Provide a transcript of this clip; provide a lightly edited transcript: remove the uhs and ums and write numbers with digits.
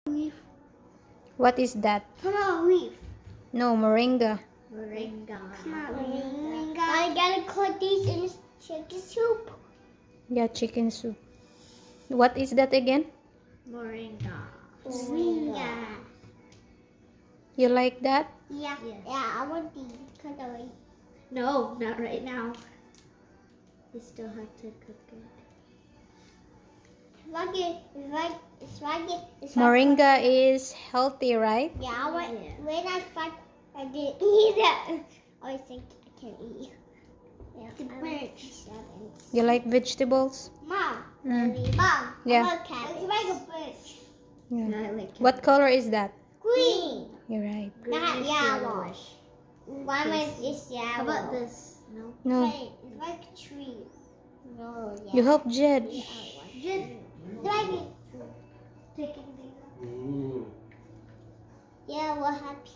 Leaf. What is that? Come on, leaf. No, moringa. Moringa. Come on, moringa. I gotta cook these in chicken soup. Yeah, chicken soup. What is that again? Moringa. Moringa. You like that? Yeah. Yeah, I want these. No, not right now. You still have to cook it. Moringa is healthy, right? Yeah, when I start, I didn't eat it. I always think I can eat. Yeah, the birch. You like vegetables? Mom. Mm. Mom. Yeah. I love cabbage. It's like a birch. Yeah. No, I like cabbage. What color is that? Green. You're right. Not yellow. One is just yellow. How about this? No. No. It's like a tree. No, yeah. You help Jed. Jed. Like it. Taking the. Yeah, we're happy.